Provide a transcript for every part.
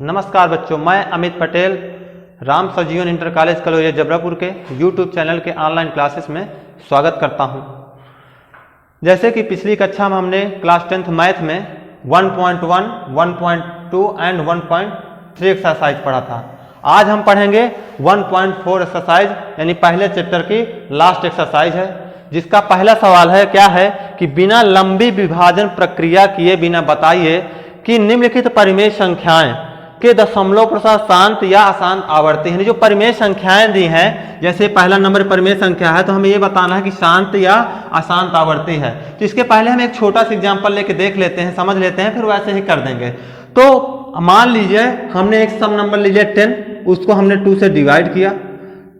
नमस्कार बच्चों, मैं अमित पटेल राम सजीवन इंटर कॉलेज कलोरिया जबरापुर के यूट्यूब चैनल के ऑनलाइन क्लासेस में स्वागत करता हूं। जैसे कि पिछली कक्षा में हमने क्लास 10th मैथ में 1.1, 1.2 एंड 1.3 एक्सरसाइज पढ़ा था। आज हम पढ़ेंगे 1.4 एक्सरसाइज, यानी पहले चैप्टर की लास्ट एक्सरसाइज है, जिसका पहला सवाल है क्या है कि बिना लंबी विभाजन प्रक्रिया किए बिना बताइए कि निम्नलिखित परिमेय संख्याएं के दशमलव प्रसार शांत या अशांत आवर्ती है। जो परिमेय संख्याएं दी हैं, जैसे पहला नंबर परिमेय संख्या है तो हमें ये बताना है कि शांत या अशांत आवर्ती है। तो इसके पहले हम एक छोटा सा एग्जांपल लेके देख लेते हैं, समझ लेते हैं, फिर वैसे ही कर देंगे। तो मान लीजिए हमने एक सम नंबर लीजिए 10, उसको हमने 2 से डिवाइड किया।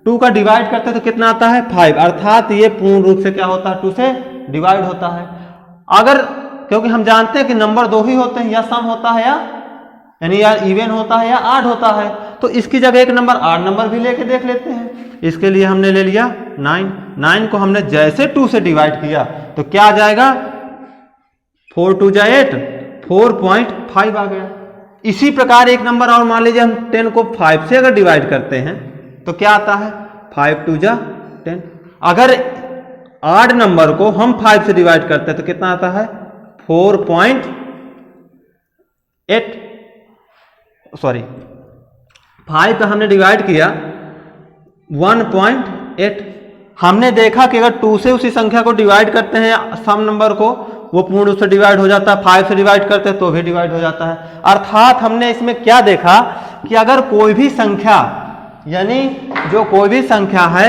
2 का डिवाइड करते तो कितना आता है 5, अर्थात ये पूर्ण रूप से क्या होता है 2 से डिवाइड होता है। अगर क्योंकि हम जानते हैं कि नंबर 2 ही होते हैं, या सम होता है यानी या इवन होता है या आड होता है, तो इसकी जगह एक नंबर आड नंबर भी लेके देख लेते हैं। इसके लिए हमने ले लिया 9 को हमने जैसे 2 से डिवाइड किया तो क्या आ जाएगा 4 2 जा 8, 4.5 आ गया। इसी प्रकार एक नंबर और मान लीजिए हम 10 को 5 से अगर डिवाइड करते हैं तो क्या आता है 5 2 जा 10। अगर आड नंबर को हम 5 से डिवाइड करते हैं तो कितना आता है 5 का हमने डिवाइड किया 1.8। हमने देखा कि अगर 2 से उसी संख्या को डिवाइड करते हैं सम नंबर को, वो पूर्ण रूप से डिवाइड हो जाता है, 5 से डिवाइड करते हैं तो भी डिवाइड हो जाता है। अर्थात हमने इसमें क्या देखा कि अगर कोई भी संख्या, यानी जो कोई भी संख्या है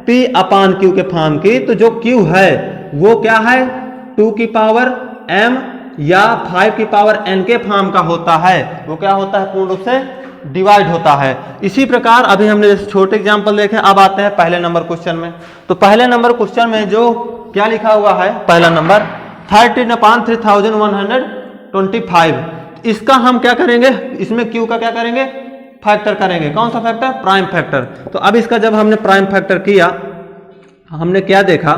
P/Q के फॉर्म की, तो जो Q है वो क्या है 2 की पावर m या 5 की पावर n के फॉर्म का होता है, वो क्या होता है पूर्ण रूप से डिवाइड होता है। इसी प्रकार अभी हमने जैसे छोटे एग्जांपल देखे, अब आते हैं पहले नंबर क्वेश्चन में। तो पहले नंबर क्वेश्चन में जो क्या लिखा हुआ है, पहला नंबर 13/3125। इसका हम क्या करेंगे, इसमें Q का क्या करेंगे फैक्टर करेंगे। कौन सा फैक्टर, प्राइम फैक्टर। तो अब इसका जब हमने प्राइम फैक्टर किया, हमने क्या देखा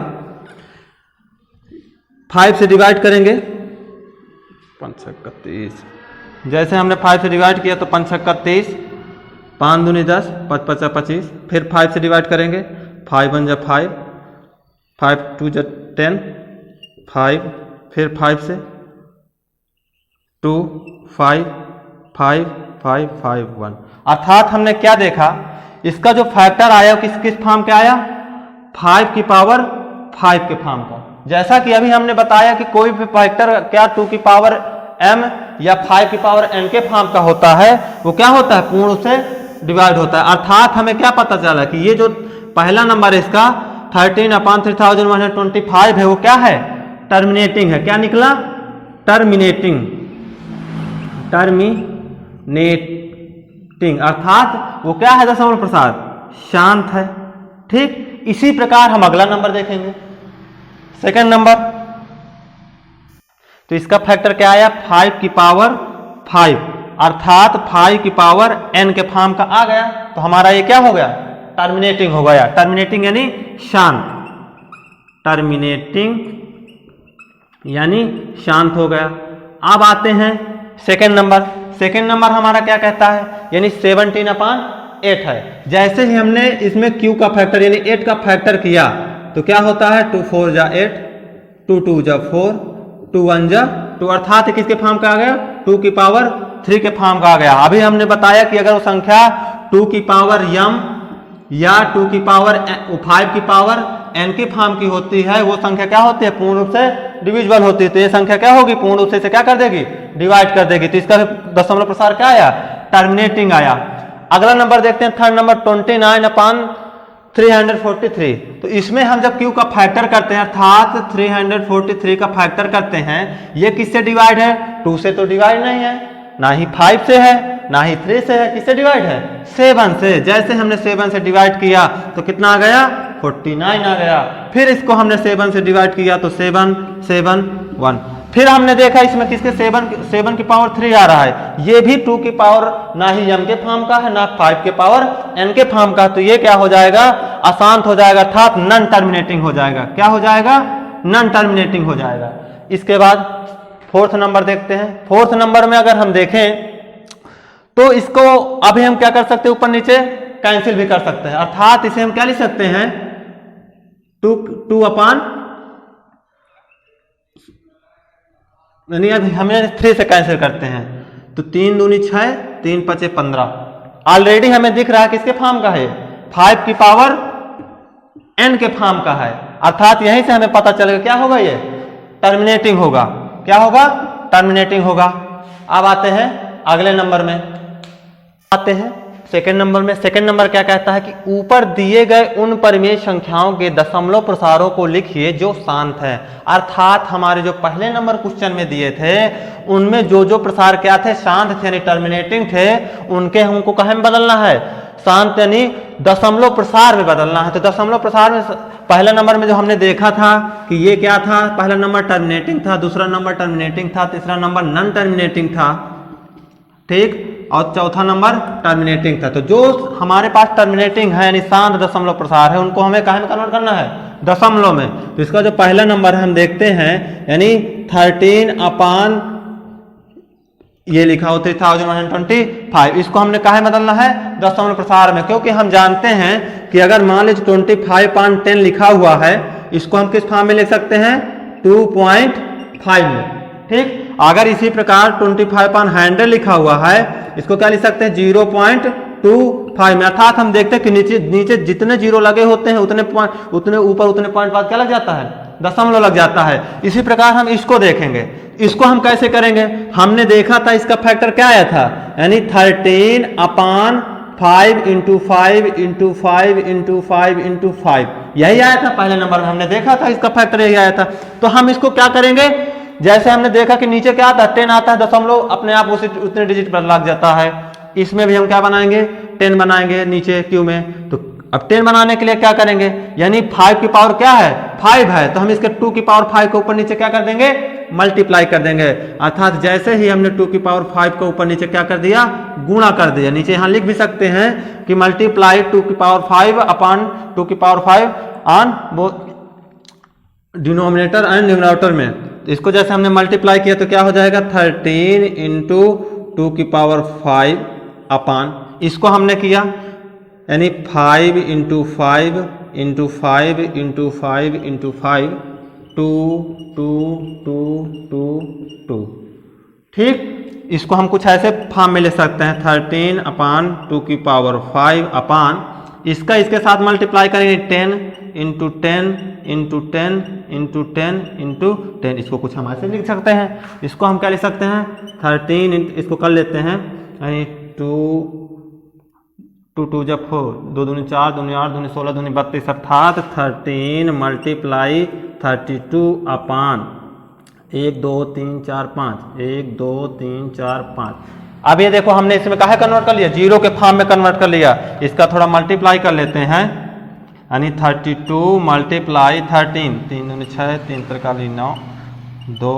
5 से डिवाइड करेंगे 5 31, जैसे हमने 5 से डिवाइड किया तो 5 31, 5 दूनी 10, 5 5 25। फिर 5 से डिवाइड करेंगे 5 1 जा 5, 5 2 जा 10, 5, फिर 5 से 2 5 5 5 5 1। अर्थात हमने क्या देखा, इसका जो फैक्टर आया किस किस फॉर्म के आया 5 की पावर 5 के फॉर्म का। जैसा कि अभी हमने बताया कि कोई भी फैक्टर क्या 2 की पावर m या 5 की पावर n के फॉर्म का होता है, वो क्या होता है पूर्ण से डिवाइड होता है। अर्थात हमें क्या पता चला कि ये जो पहला नंबर है इसका 13/3125 है, वो क्या है टर्मिनेटिंग है। क्या निकला टर्मिनेटिंग, अर्थात वो क्या है दशमलव प्रसार शांत है। ठीक, इसी प्रकार हम अगला नंबर देखेंगे, सेकंड नंबर। तो इसका फैक्टर क्या आया 5 की पावर 5, अर्थात 5 की पावर n के फॉर्म का आ गया। तो हमारा ये क्या हो गया टर्मिनेटिंग हो गया। टर्मिनेटिंग यानी शांत, टर्मिनेटिंग यानी शांत हो गया। अब आते हैं सेकंड नंबर। सेकंड नंबर हमारा क्या कहता है, यानी 17/8 है। जैसे ही हमने इसमें Q का फैक्टर यानी 8 का फैक्टर किया तो क्या होता है 2 4 जा 8, 2 2 जा 4, 2 1 जा 2, अर्थात किसके फॉर्म का आ गया 2 की पावर 3 के फॉर्म का आ गया। अभी हमने बताया कि अगर वो संख्या 2 की पावर m या 2 की पावर 5 की पावर n की फॉर्म की होती है, वो संख्या क्या होती है पूर्ण रूप से डिविजिबल होती है। तो ये संख्या क्या होगी पूर्ण रूप से इसे क्या कर देगी डिवाइड कर देगी। तो इसका दशमलव प्रसार क्या आया टर्मिनेटिंग आया। अगला नंबर देखते हैं, थर्ड नंबर 29/343। तो इसमें हम जब Q का फैक्टर करते हैं, अर्थात 343 का फैक्टर करते हैं, ये किससे डिवाइड है 2 से तो डिवाइड नहीं है, ना ही 5 से है, ना ही 3 से है, किससे डिवाइड है 7 से। जैसे हमने 7 से डिवाइड किया तो कितना आ गया 49 आ गया। फिर इसको हमने 7 से डिवाइड किया तो 7 7 1। फिर हमने देखा इसमें किसके 7 की पावर 3 आ रहा है, ये भी 2 की पावर ना ही m के फॉर्म का है ना 5 के पावर n के फॉर्म का। तो ये क्या हो जाएगा अशांत हो जाएगा, अर्थात नॉन टर्मिनेटिंग हो जाएगा। क्या हो जाएगा नॉन टर्मिनेटिंग हो जाएगा। इसके बाद फोर्थ नंबर देखते हैं। फोर्थ नंबर में अगर हम देखें तो इसको अभी हम क्या कर सकते हैं, ऊपर नीचे कैंसिल भी कर सकते हैं, अर्थात इसे हम क्या लिख सकते हैं, 2 अपान, यानी अभी हमें 3 से कैंसिल करते हैं तो 3 दूनी 6, 3 पचे 15। ऑलरेडी हमें दिख रहा है किसके फॉर्म का है, 5 की पावर n के फॉर्म का है, अर्थात यहीं से हमें पता चलेगा क्या होगा, ये टर्मिनेटिंग होगा। क्या होगा, टर्मिनेटिंग होगा। अब आते हैं अगले नंबर में, आते हैं सेकंड नंबर में। सेकंड नंबर क्या कहता है कि ऊपर दिए गए उन परिमेय संख्याओं के दशमलव प्रसारों को लिखिए जो शांत है। अर्थात हमारे जो पहले नंबर क्वेश्चन में दिए थे उनमें जो जो प्रसार क्या थे, शांत थे यानी टर्मिनेटिंग थे, उनके हमको कहाँ में बदलना है, शांत यानी दशमलव प्रसार में बदलना है। तो दशमलव प्रसार में पहला नंबर में जो हमने देखा था कि ये क्या था, पहला नंबर टर्मिनेटिंग था, दूसरा नंबर टर्मिनेटिंग था, तीसरा नंबर नॉन टर्मिनेटिंग था, ठीक, और चौथा नंबर टर्मिनेटिंग था। तो जो हमारे पास टर्मिनेटिंग है यानी शांत दशमलव प्रसार है, उनको हमें कहाँ में कन्वर्ट करना है, दशमलव में। तो इसका जो पहला नंबर है हम देखते हैं, यानी 13 अपान ये लिखा हो 3125, इसको हमने कहाँ बदलना है, दशमलव प्रसार में, क्योंकि हम जानते हैं कि अगर मान लीजिए 25/10 लिखा हुआ है, इसको हम किस फॉर्म में लिख सकते हैं, 2.5 में, ठीक। अगर इसी प्रकार 25/100 लिखा हुआ है, इसको क्या लिख सकते हैं, 0.25 में। अर्थात हम देखते हैं कि नीचे जितने जीरो लगे होते हैं उतने ऊपर उतने पॉइंट बाद क्या लग जाता है, दशमलव लग जाता है। इसी प्रकार हम इसको देखेंगे, इसको हम कैसे करेंगे, हमने देखा था इसका फैक्टर क्या आया था, यानी 13/5 × 5 × 5 × 5 × 5, यही आया था पहले नंबर में, हमने देखा था इसका फैक्टर यही आया था। तो हम इसको क्या करेंगे, जैसे हमने देखा कि नीचे क्या आता है, 10 आता है, दशमलव अपने आप उतने डिजिट पर लग जाता है, इसमें भी हम क्या बनाएंगे, 10 बनाएंगे नीचे क्यू में। तो अब 10 बनाने के लिए क्या करेंगे, यानी 5 की पावर क्या है, 5 है, तो हम इसके 2 की पावर 5 को ऊपर नीचे क्या कर देंगे, मल्टीप्लाई कर देंगे। अर्थात जैसे ही हमने 2 की पावर 5 को ऊपर नीचे क्या कर दिया, गुणा कर दिया। नीचे यहाँ लिख भी सकते हैं कि मल्टीप्लाई 2 की पावर 5 अपान 2 की पावर 5 ऑन वो डिनोमिनेटर एंड न्यूमरेटर में। तो इसको जैसे हमने मल्टीप्लाई किया तो क्या हो जाएगा, 13 × 2 की पावर 5 अपान, इसको हमने किया यानी 5 × 5 × 5 × 5 × 5 2 2 2 2 2, ठीक। इसको हम कुछ ऐसे फॉर्म में ले सकते हैं, 13/2 की पावर 5 अपान, इसका इसके साथ मल्टीप्लाई करेंगे 10 × 10 × 10 × 10 × 10, इसको कुछ हम ऐसे लिख सकते हैं। इसको हम क्या लिख सकते हैं, 13, इसको कर लेते हैं यानी 2 2 2 जब 4, 2 दूनी 4, 2 दूनी 8, 2 दूनी 16, 2 दूनी 32, अर्थात 13 × 32 अपान 1 2 3 4 5, 1 2 3 4 5। अब ये देखो हमने इसमें कहाँ कन्वर्ट कर लिया, जीरो के फॉर्म में कन्वर्ट कर लिया। इसका थोड़ा मल्टीप्लाई कर लेते हैं, यानी 32 × 13, 3 दूनी 6, 3 × 9, 2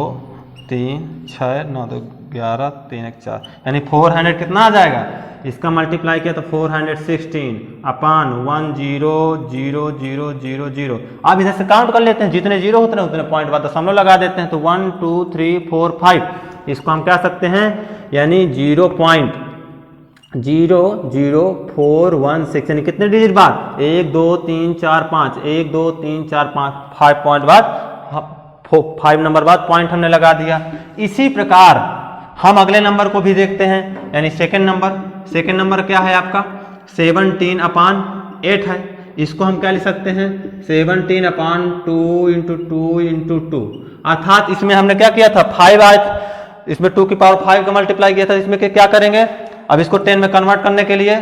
3 6 9 2 11, 3 1 4, यानी 400 कितना आ जाएगा, इसका मल्टीप्लाई किया तो 416 अपान 1000000। अब इधर से काउंट कर लेते हैं, जितने जीरो होते हैं उतने पॉइंट बाद दशमलव लगा देते हैं, तो 1 2 3 4 5, इसको हम कह सकते हैं यानी 0.00416, यानी कितने डिजिट बाद, 1 2 3 4 5, 1 2 3 4 5, 5 पॉइंट बाद 5 नंबर बाद पॉइंट हमने लगा दिया। इसी प्रकार हम अगले नंबर को भी देखते हैं, यानी सेकंड नंबर क्या है आपका, 17/8 है। इसको हम क्या लिख सकते हैं, 17/2 × 2 × 2, अर्थात इसमें हमने क्या किया था, 5 आए, इसमें 2 की पावर 5 का मल्टीप्लाई किया था, इसमें क्या करेंगे, अब इसको 10 में कन्वर्ट करने के लिए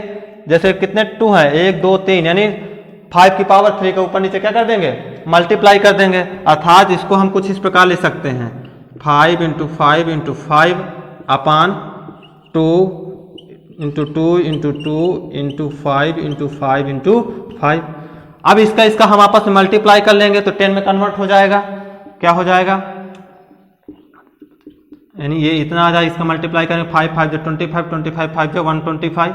जैसे कितने 2 हैं, 1 2 3, यानी 5 की पावर 3 का ऊपर नीचे क्या कर देंगे, मल्टीप्लाई कर देंगे। अर्थात इसको हम कुछ इस प्रकार लिख सकते हैं, 5 × 5 × 5 अपान 2 × 2 × 2 × 5 × 5 × 5। अब इसका हम आपस में मल्टीप्लाई कर लेंगे तो 10 में कन्वर्ट हो जाएगा, क्या हो जाएगा, यानी ये इतना आ जाए, इसका मल्टीप्लाई करें 5 5 25, 25 5 125,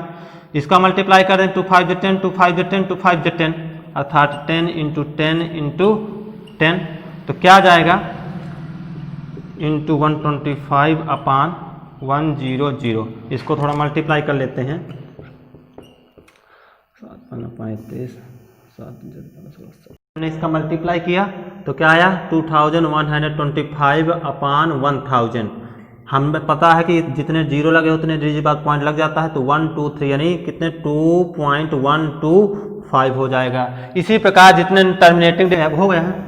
इसका मल्टीप्लाई करें 2 5 10, 2 5 10, 2 5 10, अर्थात 10 × 10 × 10, तो क्या आ जाएगा, × 125 अपान 100। इसको थोड़ा मल्टीप्लाई कर लेते हैं। 7 हमने इसका मल्टीप्लाई किया तो क्या आया 2125 अपान 1000। हमें पता है कि जितने जीरो लगे उतने डिजिट बाद पॉइंट लग जाता है, तो 1 2 3 यानी कितने 2.125 हो जाएगा। इसी प्रकार जितने टर्मिनेटिंग हो गए हैं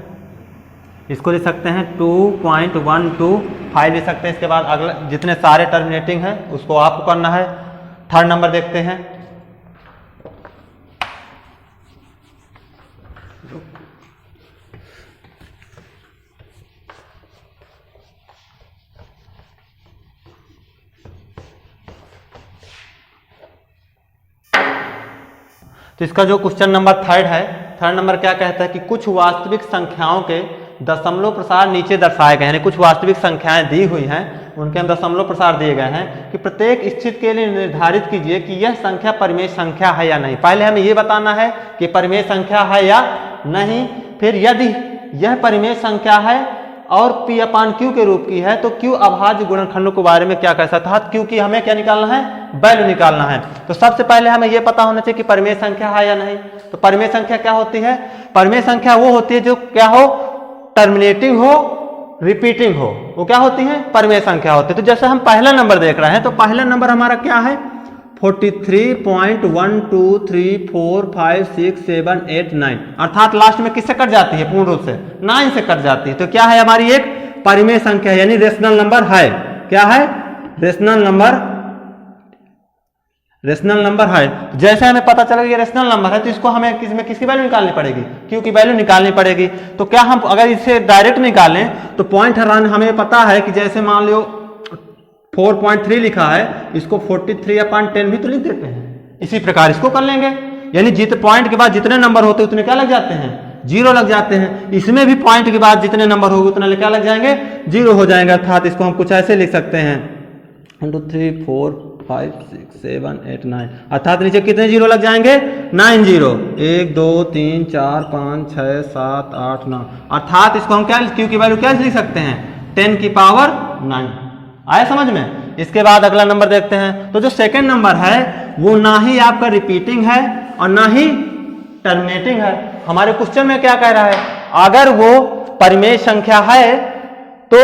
इसको लिख सकते हैं 2.125 लिख सकते हैं। इसके बाद अगला जितने सारे टर्मिनेटिंग हैं उसको आपको करना है। थर्ड नंबर देखते हैं। तो इसका जो क्वेश्चन नंबर थर्ड नंबर क्या कहता है कि कुछ वास्तविक संख्याओं के दशमलव प्रसार नीचे दर्शाए गए हैं। यानी कुछ वास्तविक संख्याएं दी हुई हैं, उनके हम दशमलव प्रसार दिए गए हैं कि प्रत्येक स्थिति के लिए निर्धारित कीजिए कि यह संख्या परिमेय संख्या है या नहीं। पहले हमें यह बताना है कि परिमेय संख्या है या नहीं, फिर यदि यह परिमेय संख्या है और P अपान Q के रूप की है तो Q अभाज्य गुणनखंडों के बारे में क्या कह सकता है। Q की हमें क्या निकालना है, वैल्यू निकालना है। तो सबसे पहले हमें यह पता होना चाहिए कि परिमेय संख्या है या नहीं। तो परिमेय संख्या क्या होती है? परिमेय संख्या वो होती है जो क्या हो, टर्मिनेटिंग हो, रिपीटिंग हो, वो क्या होती है, परिमेय संख्या होती है। तो जैसे हम पहला नंबर देख रहे हैं तो पहला नंबर हमारा क्या है 43.123456789, अर्थात लास्ट में किससे कट जाती है, पूर्ण रूप से 9 से कट जाती है। तो क्या है हमारी एक परिमेय संख्या यानी रेशनल नंबर है। क्या है, रेशनल नंबर है। जैसे हमें पता चला ये रेशनल नंबर है तो इसको हमें किसकी वैल्यू निकालनी पड़ेगी, Q की वैल्यू निकालनी पड़ेगी। तो क्या हम अगर इसे डायरेक्ट निकालें तो पॉइंट हराने हमें पता है कि जैसे मान लो 4.3 लिखा है, इसको 43/10 भी तो लिख देते हैं। इसी प्रकार इसको कर लेंगे, यानी पॉइंट के बाद जितने नंबर होते उतने क्या लग जाते हैं, 0 लग जाते हैं। इसमें भी पॉइंट के बाद जितने नंबर होंगे उतने क्या लग जाएंगे, 0 हो जाएंगे। अर्थात इसको हम कुछ ऐसे लिख सकते हैं 1 2 3 4 5 6 7 8 9, अर्थात नीचे कितने 0 लग जाएंगे, 9 0, 1 2 3 4 5 6 7 8 9। अर्थात इसको हम क्या Q की वैल्यू क्या लिख सकते हैं 10⁻9। आया समझ में। इसके बाद अगला नंबर देखते हैं। तो जो सेकंड नंबर है वो ना ही आपका रिपीटिंग है और ना ही टर्मिनेटिंग है। हमारे क्वेश्चन में क्या कह रहा है, अगर वो परिमेय संख्या है तो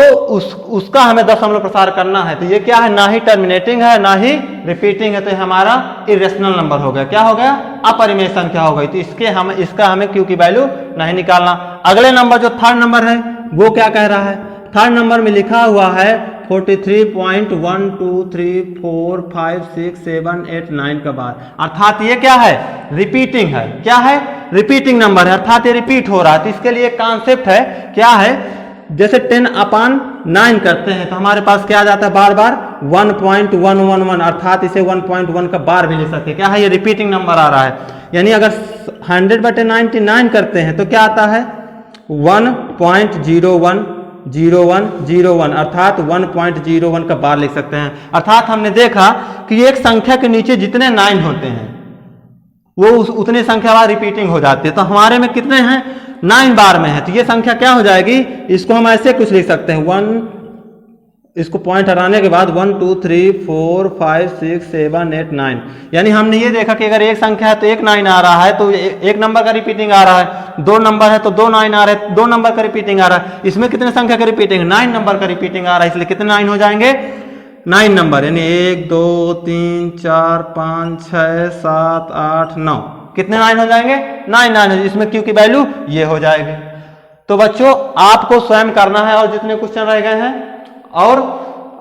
उसका हमें दशमलव प्रसार करना है। तो ये क्या है, ना ही टर्मिनेटिंग है ना ही रिपीटिंग है, तो ये हमारा इरेशनल नंबर हो गया। क्या हो गया, अपरिमेय संख्या हो गई। तो इसका हमें Q की वैल्यू नहीं निकालना। अगले नंबर जो थर्ड नंबर है वो क्या कह रहा है, थर्ड नंबर में लिखा हुआ है 43.123456789 का बार, अर्थात ये क्या है, रिपीटिंग है। क्या है, रिपीटिंग नंबर है, अर्थात ये रिपीट हो रहा है। तो इसके लिए एक कॉन्सेप्ट है, क्या है, जैसे 10/9 करते हैं तो हमारे पास क्या आ जाता है, बार बार 1.111, अर्थात इसे 1.1 का बार भी ले सकते हैं। क्या है, ये रिपीटिंग नंबर आ रहा है। यानी अगर 100/99 करते हैं तो क्या आता है 1.010101, अर्थात 1.01 का बार लिख सकते हैं। अर्थात हमने देखा कि एक संख्या के नीचे जितने 9 होते हैं वो उतनी संख्या बार रिपीटिंग हो जाती है। तो हमारे में कितने हैं, 9 बार में है। तो ये संख्या क्या हो जाएगी, इसको हम ऐसे कुछ लिख सकते हैं 1, इसको पॉइंट हटाने के बाद 1 2 3 4 5 6 7 8 9। यानी हमने ये देखा कि अगर एक संख्या है तो एक 9 आ रहा है, तो एक नंबर का रिपीटिंग आ रहा है। 2 नंबर है तो 2 9 आ रहे हैं, 2 नंबर का रिपीटिंग आ रहा है। इसमें कितने संख्या का रिपीटिंग, 9 नंबर का रिपीटिंग आ रहा है, इसलिए कितने 9 हो जाएंगे, 9 नंबर। यानी 1 2 3 4 5 6 7 8 9, कितने 9 हो जाएंगे, 9। इसमें Q की वैल्यू ये हो जाएगी। तो बच्चों आपको स्वयं करना है और जितने क्वेश्चन रह गए हैं, और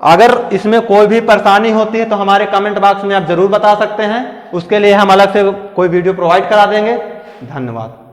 अगर इसमें कोई भी परेशानी होती है तो हमारे कमेंट बॉक्स में आप जरूर बता सकते हैं। उसके लिए हम अलग से कोई वीडियो प्रोवाइड करा देंगे। धन्यवाद।